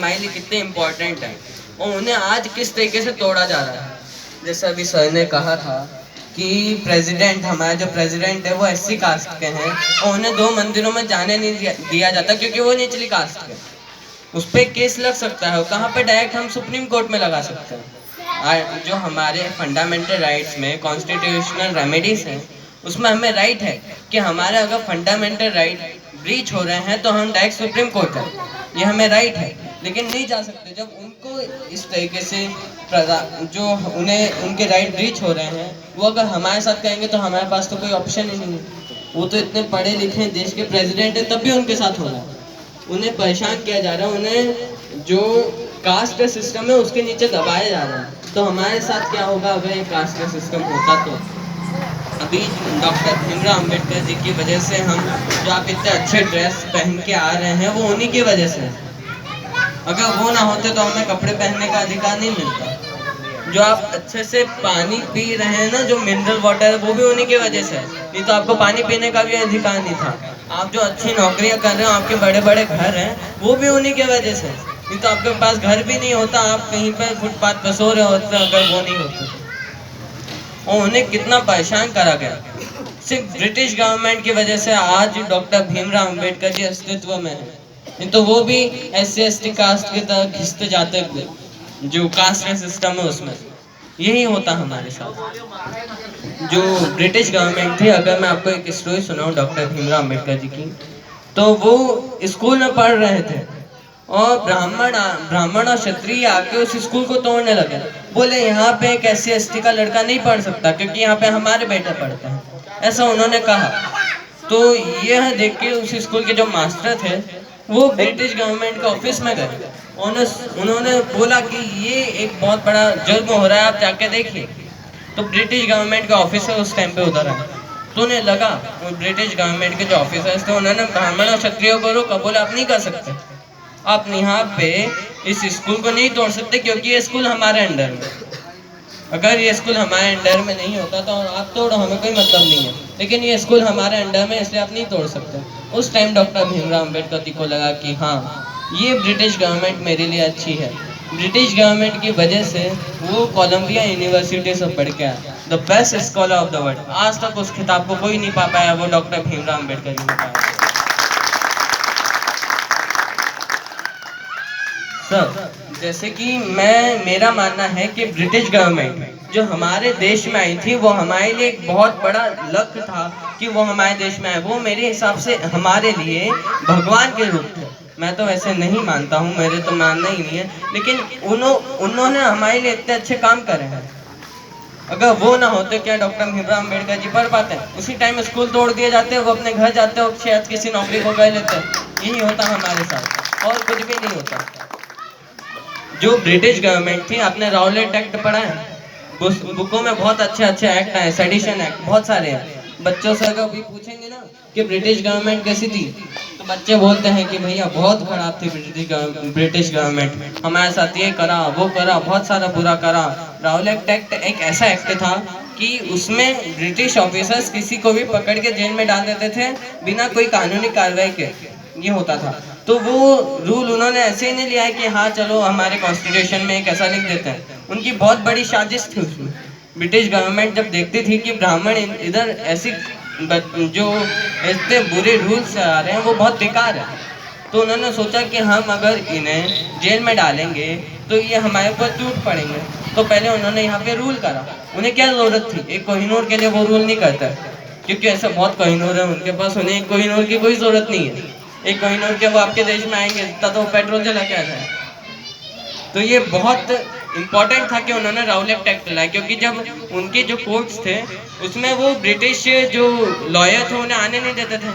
हमारे लिए कितने इम्पोर्टेंट हैं और उन्हें आज किस तरीके से तोड़ा जा रहा है। जैसे अभी सर ने कहा था कि प्रेसिडेंट, हमारा जो प्रेसिडेंट है वो एससी कास्ट के हैं और उन्हें 2 मंदिरों में जाने नहीं दिया जाता क्योंकि वो निचली कास्ट के। उस पर केस लग सकता है और कहाँ पे डायरेक्ट हम सुप्रीम कोर्ट में लगा सकते हैं। जो हमारे फंडामेंटल राइट्स में कॉन्स्टिट्यूशनल रेमेडीज हैं उसमें हमें राइट है कि हमारे अगर फंडामेंटल राइट ब्रीच हो रहे हैं तो हम डायरेक्ट सुप्रीम कोर्ट जाएं, ये हमें राइट है। लेकिन नहीं जा सकते जब उनको इस तरीके से जो उन्हें उनके राइट ब्रीच हो रहे हैं वो अगर हमारे साथ कहेंगे तो हमारे पास तो कोई ऑप्शन ही नहीं है। वो तो इतने पढ़े लिखे देश के प्रेसिडेंट हैं तब भी उनके साथ हो रहा है, उन्हें परेशान किया जा रहा है, उन्हें जो कास्ट सिस्टम है उसके नीचे दबाया जा रहा है। तो हमारे साथ क्या होगा अगर ये कास्ट सिस्टम होता तो? अभी डॉक्टर भीमराव अंबेडकर जी की वजह से हम जो आप इतने अच्छे ड्रेस पहन के आ रहे हैं वो उन्हीं की वजह से। अगर वो ना होते तो हमें कपड़े पहनने का अधिकार नहीं मिलता। जो आप अच्छे से पानी पी रहे हैं ना, जो मिनरल वाटर है, वो भी उन्हीं की वजह से है, नहीं तो आपको पानी पीने का भी अधिकार नहीं था। आप जो अच्छी नौकरियां कर रहे हो, आपके बड़े बड़े घर हैं, वो भी उन्हीं की वजह से, नहीं तो आपके पास घर भी नहीं होता, आप कहीं पर फुटपाथ पर सो रहे होते अगर वो नहीं होते। और उन्हें कितना परेशान करा गया, सिर्फ ब्रिटिश गवर्नमेंट की वजह से आज डॉक्टर भीमराव अंबेडकर जी अस्तित्व में है। नहीं तो वो भी SC/ST कास्ट की तरह घिसते जाते हुए, जो कास्ट सिस्टम है उसमें यही होता हमारे साथ। जो ब्रिटिश गवर्नमेंट थी, अगर मैं आपको एक स्टोरी सुनाऊं डॉक्टर भीमराव अंबेडकर जी की, तो वो स्कूल में पढ़ रहे थे और ब्राह्मण और क्षत्रिय आके उस स्कूल को तोड़ने लगे। बोले यहाँ पे एक SC/ST का लड़का नहीं पढ़ सकता क्योंकि यहाँ पे हमारे बेटे पढ़ते हैं, ऐसा उन्होंने कहा। तो यह देख के उस स्कूल के जो मास्टर थे वो ब्रिटिश गवर्नमेंट के ऑफिस में गए, उन्होंने बोला कि ये एक बहुत बड़ा जुर्म हो रहा है, आप जाके देखिए। तो ब्रिटिश गवर्नमेंट के ऑफिसर उस टाइम पे उधर आए, तो उन्हें लगा, वो ब्रिटिश गवर्नमेंट के जो ऑफिसर्स थे उन्होंने ब्राह्मण और क्षत्रियों को रोका, बोला आप नहीं कर सकते, आप यहाँ पे इस स्कूल को नहीं तोड़ सकते क्योंकि ये स्कूल हमारे अंडर में। अगर ये स्कूल हमारे अंडर में नहीं होता तो आप तोड़ो, हमें कोई मतलब नहीं है, लेकिन ये स्कूल हमारे अंडर में इसलिए आप नहीं तोड़ सकते। उस टाइम डॉक्टर भीमराव अम्बेडकर जी को लगा कि हाँ, ये ब्रिटिश गवर्नमेंट मेरे लिए अच्छी है। ब्रिटिश गवर्नमेंट की वजह से वो कोलंबिया यूनिवर्सिटी से पढ़ के आया, the best scholar of the world. आज तक उस खिताब को कोई नहीं पा पाया, वो डॉक्टर भीमराव अम्बेडकर जी ने पाया। सर, जैसे कि मेरा मानना है कि ब्रिटिश गवर्नमेंट जो हमारे देश में आई थी वो हमारे लिए एक बहुत बड़ा लक था कि वो हमारे देश में आए। वो मेरे हिसाब से हमारे लिए भगवान के रूप थे। मैं तो वैसे नहीं मानता हूँ, मेरे तो मानना ही नहीं है, लेकिन उन्होंने हमारे लिए इतने अच्छे काम करे हैं। अगर वो ना होते क्या डॉक्टर भीमराव अम्बेडकर जी पढ़ पाते? उसी टाइम स्कूल तोड़ दिए जाते, वो अपने घर जाते और शायद किसी नौकरी को गए लेते। यही होता हमारे साथ और कुछ भी नहीं होता। जो ब्रिटिश गवर्नमेंट थी, आपने राउलेट एक्ट पढ़ा है? बुकों में बहुत अच्छे अच्छे एक्ट हैं, सेडिशन एक्ट, बहुत सारे हैं। बच्चों से अगर भी पूछेंगे ना कि ब्रिटिश गवर्नमेंट कैसी थी, तो बच्चे बोलते हैं कि भैया बहुत खराब थी ब्रिटिश गवर्नमेंट, हमारे साथ ये करा, वो करा, बहुत सारा बुरा करा। राउलेट एक्ट एक ऐसा एक्ट था कि उसमें ब्रिटिश ऑफिसर्स किसी को भी पकड़ के जेल में डाल देते थे बिना कोई कानूनी कार्रवाई के, ये होता था। तो वो रूल उन्होंने ऐसे ही नहीं लिया है कि हाँ चलो हमारे कॉन्स्टिट्यूशन में एक ऐसा लिख देते हैं। उनकी बहुत बड़ी साजिश थी उसमें। ब्रिटिश गवर्नमेंट जब देखती थी कि ब्राह्मण इधर ऐसी जो इतने बुरे रूल्स आ रहे हैं वो बहुत बेकार है, तो उन्होंने सोचा कि हम अगर इन्हें जेल में डालेंगे तो ये हमारे ऊपर टूट पड़ेंगे। तो पहले उन्होंने यहाँ पे रूल करा। उन्हें क्या ज़रूरत थी? एक कोहिनूर के लिए वो रूल नहीं करता क्योंकि ऐसे बहुत कोहिनूर है उनके पास, उन्हें एक कोहिनूर की कोई ज़रूरत नहीं है। एक कोहिनूर के वो आपके देश में आएंगे तब तो पेट्रोल जला के आ जाए। तो ये बहुत इम्पोर्टेंट था कि उन्होंने राउलेट एक्ट लाया, क्योंकि जब उनके जो कोर्ट्स थे उसमें वो ब्रिटिश जो लॉयर थे उन्हें आने नहीं देते थे,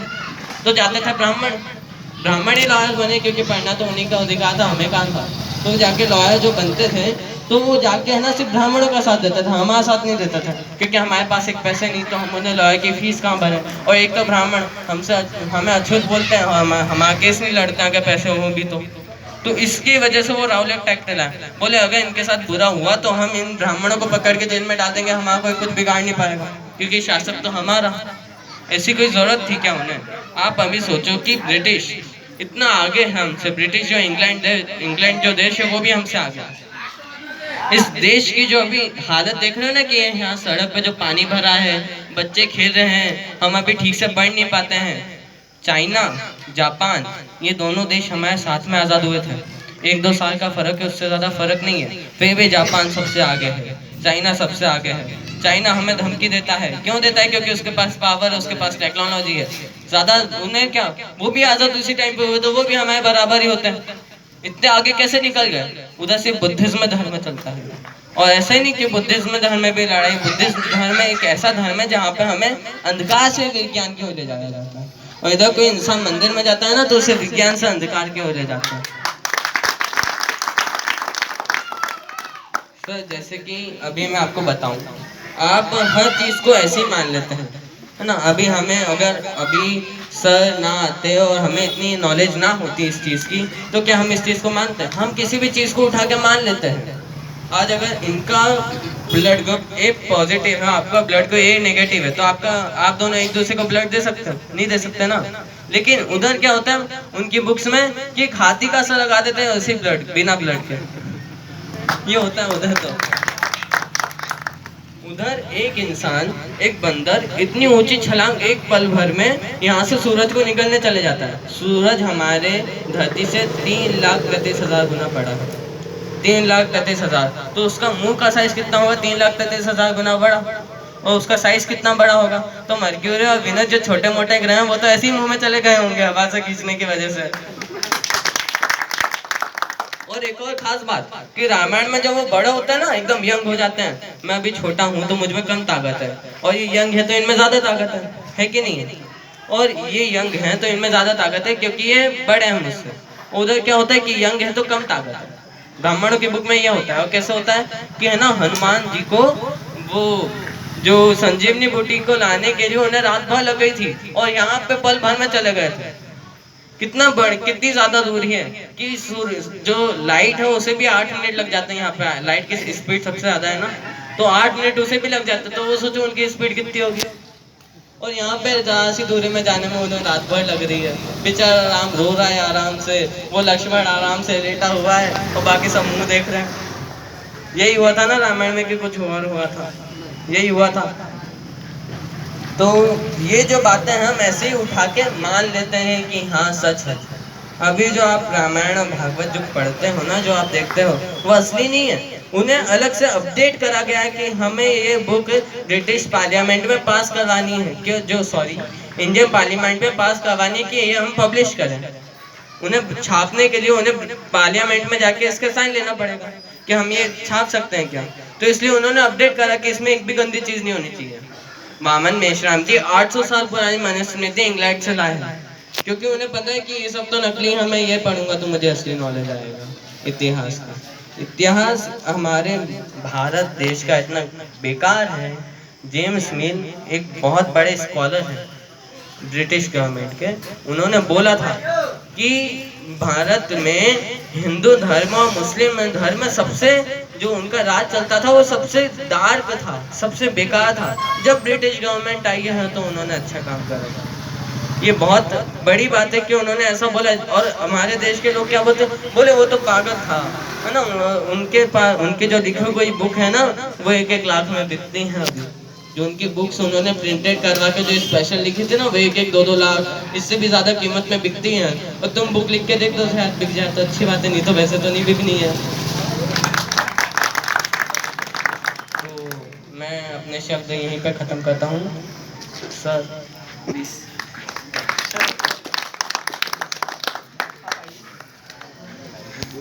तो जाते थे ब्राह्मण ही लॉयर बने क्योंकि पढ़ना तो उन्हीं का अधिकार था, हमें कहाँ था। तो जाके लॉयर जो बनते थे तो वो जाके है ना सिर्फ ब्राह्मणों का साथ देता था, हमारा साथ नहीं देता था क्योंकि हमारे पास एक पैसे नहीं, तो हम उन्हें लॉयर की फीस कहाँ भरें। और एक तो ब्राह्मण हमें अछूत बोलते हैं, हमारा केस नहीं लड़ते अगर पैसे हो भी तो इसकी वजह से वो राउलेट एक्ट लाए। बोले अगर इनके साथ बुरा हुआ तो हम इन ब्राह्मणों को पकड़ के जेल में डाल देंगे, हमारा कोई कुछ बिगाड़ नहीं पाएगा क्योंकि शासक तो हमारा। ऐसी कोई ज़रूरत थी क्या उन्हें? आप अभी सोचो कि ब्रिटिश इतना आगे है हमसे। ब्रिटिश जो इंग्लैंड जो देश है वो भी हमसे आगे है। इस देश की जो अभी हालत देख रहे हो ना कि यहाँ सड़क पे जो पानी भरा है, बच्चे खेल रहे हैं, हम अभी ठीक से पढ़ नहीं पाते हैं। चाइना, जापान, ये दोनों देश हमारे साथ में आज़ाद हुए थे। 1-2 साल का फर्क है, उससे ज़्यादा फर्क नहीं है। फिर भी जापान सबसे आगे है, चाइना सबसे आगे है। चाइना हमें धमकी देता है, क्यों देता है? क्योंकि उसके पास पावर है, उसके पास टेक्नोलॉजी है ज़्यादा। उन्हें क्या, वो भी आज़ाद उसी टाइम पे हुए, तो वो भी हमारे बराबर ही होते हैं। इतने आगे कैसे निकल गए? उधर सिर्फ बुद्धिज्म धर्म चलता है। और ऐसा ही नहीं कि बुद्धिज्म धर्म में भी लड़ाई। बुद्धिज्म धर्म एक ऐसा धर्म है जहाँ पे हमें अंधकार से विज्ञान की ओर ले जाया जाता है, और इधर कोई इंसान मंदिर में जाता है ना तो उसे विज्ञान से अंधकार की ओर ले जाता है। तो जैसे कि अभी मैं आपको बताऊं, आप हर चीज़ को ऐसे ही मान लेते हैं, है ना। अभी हमें अगर अभी सर ना आते और हमें इतनी नॉलेज ना होती इस चीज़ की, तो क्या हम इस चीज़ को मानते हैं? हम किसी भी चीज़ को उठा के मान लेते हैं। आज अगर इनका ब्लड ग्रुप ए पॉजिटिव है, आपका ब्लड ग्रुप ए नेगेटिव है, तो आप दोनों एक दूसरे को ब्लड दे सकते हो? नहीं दे सकते ना। लेकिन उधर क्या होता है उनकी बुक्स में कि हाथी का असर लगा देते हैं उसी ब्लड, बिना ब्लड के। ये होता है उधर। तो उधर एक इंसान, एक बंदर इतनी ऊंची छलांग एक पल भर में यहाँ से सूरज को निकलने चले जाता है। सूरज हमारे धरती से 3,33,000 गुना बड़ा है। 3,33,000। तो उसका मुंह का साइज कितना होगा? 3,33,000 गुना बड़ा। और उसका साइज कितना बड़ा होगा? तो मर्क्यूरी और विनस जो छोटे मोटे ग्रह हैं वो तो ऐसे ही मुंह में चले गए होंगे हवा से खींचने की वजह से। और एक और खास बात कि रामायण में जब वो बड़े होते हैं ना, एकदम यंग हो जाते हैं, मैं अभी छोटा हूँ तो मुझ में कम ताकत है, और ये यंग है तो इनमें ज्यादा ताकत है कि नहीं है? और ये यंग है तो इनमें ज्यादा ताकत है क्योंकि ये बड़े हैं मुझसे। उधर क्या होता है कि यंग है तो कम ताकत है। ब्राह्मणों की बुक में यह होता है। और कैसे होता है कि है ना, हनुमान जी को वो जो संजीवनी बूटी को लाने के लिए उन्हें रात भर लग गई थी, और यहाँ पे पल भर में चले गए थे। कितनी ज्यादा दूरी है कि जो लाइट है उसे भी 8 मिनट लग जाते हैं। यहाँ पे लाइट की स्पीड सबसे ज्यादा है ना, तो 8 मिनट उसे भी लग जाते हैं। तो वो सोचो उनकी स्पीड कितनी होगी। और यहाँ पे जरा सी दूरी में जाने में उन्हें रात भर लग रही है। बेचारा राम रो रहा है आराम से, वो लक्ष्मण आराम से लेटा हुआ है और बाकी सब मुंह देख रहे हैं। यही हुआ था ना रामायण में कि कुछ और हुआ था, यही हुआ था। तो ये जो बातें हम ऐसे ही उठा के मान लेते हैं कि हाँ सच है। अभी जो आप रामायण और भागवत जो पढ़ते हो ना, जो आप देखते हो, वो असली नहीं है। उन्हें अलग से अपडेट करा गया है कि हमें ये बुक ब्रिटिश पार्लियामेंट में पास करवानी है, इंडियन पार्लियामेंट में पास करवानी है कि ये हम पब्लिश करें। उन्हें छापने के लिए उन्हें पार्लियामेंट में जाके इसके साइन लेना पड़ेगा कि हम ये छाप सकते हैं क्या। तो इसलिए उन्होंने अपडेट करा कि इसमें एक भी गंदी चीज़ नहीं होनी चाहिए। वामन मेश्राम जी 800 साल पुरानी मनुस्मृति इंग्लैंड से लाए हैं, क्योंकि उन्हें पता है कि ये सब तो नकली है, मैं ये पढ़ूंगा तो मुझे असली नॉलेज आएगा इतिहास का। इतिहास हमारे भारत देश का इतना बेकार है। जेम्स मिल एक बहुत बड़े स्कॉलर हैं ब्रिटिश गवर्नमेंट के, उन्होंने बोला था कि भारत में हिंदू धर्म और मुस्लिम धर्म सबसे जो उनका राज चलता था वो सबसे डार्क था, सबसे बेकार था। जब ब्रिटिश गवर्नमेंट आई है तो उन्होंने अच्छा काम करा था। ये बहुत बड़ी बात है कि उन्होंने ऐसा बोला। और हमारे देश के लोग क्या बोले वो तो पागल था, है ना। उनके पास उनके जो लिखी हुई बुक है ना, वो 1-1 लाख में बिकती हैं अभी। जो उनकी बुक्स उन्होंने प्रिंटेड करवा के जो स्पेशल लिखी थी ना, वो 1-1, 2-2 लाख, इससे भी ज़्यादा कीमत में बिकती हैं। और तुम बुक लिख के देख दो, शायद बिक जाए तो अच्छी बात है, नहीं तो वैसे तो नहीं बिकनी है। तो मैं अपने शब्द यहीं पे ख़त्म करता हूँ सर, प्लीज़।